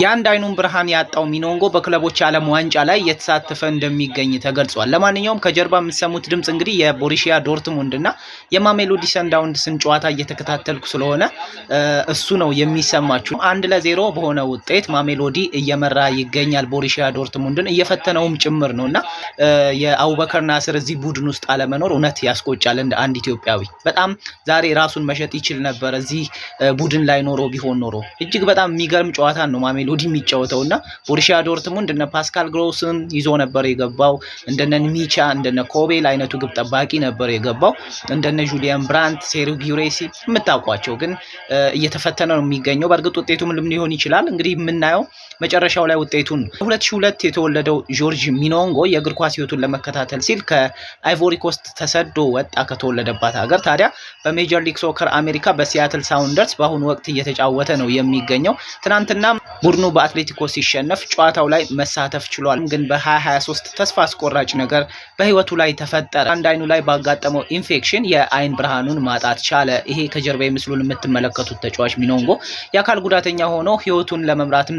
የአንድ አይኑን ብርሃን ያጣው ሚኖንጎ በክለቦች ዓለም ዋንጫ ላይ የተሳተፈ እንደሚገኝ ተገልጿል። ለማንኛውም ከጀርባ የምትሰሙት ድምጽ እንግዲህ የቦሩሲያ ዶርትሙንድ እና የማሜሎዲ ሰንዳውንስን ጨዋታ እየተከታተልኩ ስለሆነ እሱ ነው የሚሰማችሁ። 1-0 በሆነ ውጤት ማሜሎዲ እየመራ ይገኛል ቦሩሲያ ዶርትሙንድን እየፈተነውም ጭምር ነውና የአቡበከር ናስር እዚህ ቡድን ውስጥ አለመኖር እውነት ያስቆጫል። እንደ አንድ ኢትዮጵያዊ በጣም ዛሬ ራሱን መሸጥ ይችል ነበር እዚህ ቡድን ላይ ኖሮ ቢሆን ኖሮ። እጅግ በጣም የሚገርም ጨዋታ ነው ማሜሎዲ የሚጫወተውና ቦሩሲያ ዶርትሙንድ እነ ፓስካል ግሮስን ይዞ ነበር የገባው። እንደነ ሚቻ እንደነ ኮቤል አይነቱ ግብ ጠባቂ ነበር የገባው። እንደነ ጁሊያን ብራንት፣ ሴሪው ጊሬሲ የምታውቋቸው ግን እየተፈተነ ነው የሚገኘው። በእርግጥ ውጤቱ ምንም ሊሆን ይችላል። እንግዲህ የምናየው መጨረሻው ላይ ውጤቱን 2002 የተወለደው ጆርጅ ሚኖንጎ የእግር ኳስ ህይወቱን ለመከታተል ሲል ከአይቮሪ ኮስት ተሰዶ ወጣ ከተወለደባት ሀገር። ታዲያ በሜጀር ሊግ ሶከር አሜሪካ በሲያትል ሳውንደርስ በአሁኑ ወቅት እየተጫወተ ነው የሚገኘው። ትናንትና ቡድኑ በአትሌቲኮ ሲሸነፍ ጨዋታው ላይ መሳተፍ ችሏል። ግን በ2023 ተስፋ አስቆራጭ ነገር በህይወቱ ላይ ተፈጠረ። አንድ አይኑ ላይ ባጋጠመው ኢንፌክሽን የአይን ብርሃኑን ማጣት ቻለ። ይሄ ከጀርባ ምስሉን የምትመለከቱት ተጫዋች ሚኖንጎ የአካል ጉዳተኛ ሆኖ ህይወቱን ለመምራትም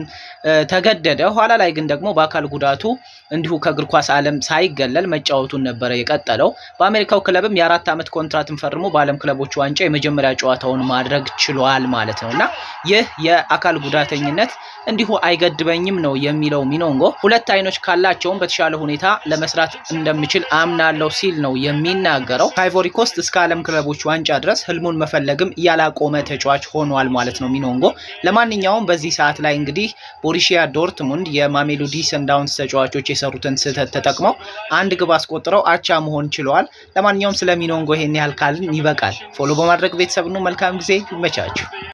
ተገደደ። ኋላ ላይ ግን ደግሞ በአካል ጉዳቱ እንዲሁ ከእግር ኳስ ዓለም ሳይገለል መጫወቱን ነበረ የቀጠለው። በአሜሪካው ክለብም የ4 ዓመት ኮንትራትን ፈርሞ በዓለም ክለቦች ዋንጫ የመጀመሪያ ጨዋታውን ማድረግ ችሏል ማለት ነውና ይህ የአካል ጉዳተኝነት እንዲሁ አይገድበኝም ነው የሚለው ሚኖንጎ። 2 አይኖች ካላቸውም በተሻለ ሁኔታ ለመስራት እንደሚችል አምናለሁ ሲል ነው የሚናገረው። ከአይቮሪ ኮስት እስከ ዓለም ክለቦች ዋንጫ ድረስ ህልሙን መፈለግም ያላቆመ ተጫዋች ሆኗል ማለት ነው ሚኖንጎ። ለማንኛውም በዚህ ሰዓት ላይ እንግዲህ ቦሩሲያ ዶርትሙንድ የማሜሎዲ ሰንዳውንስ ተጫዋቾች የሰሩትን ስህተት ተጠቅመው 1 ግብ አስቆጥረው አቻ መሆን ችለዋል። ለማንኛውም ስለ ሚኖንጎ ይሄን ያህል ካልን ይበቃል። ፎሎ በማድረግ ቤተሰብ ነው። መልካም ጊዜ፣ ይመቻችሁ።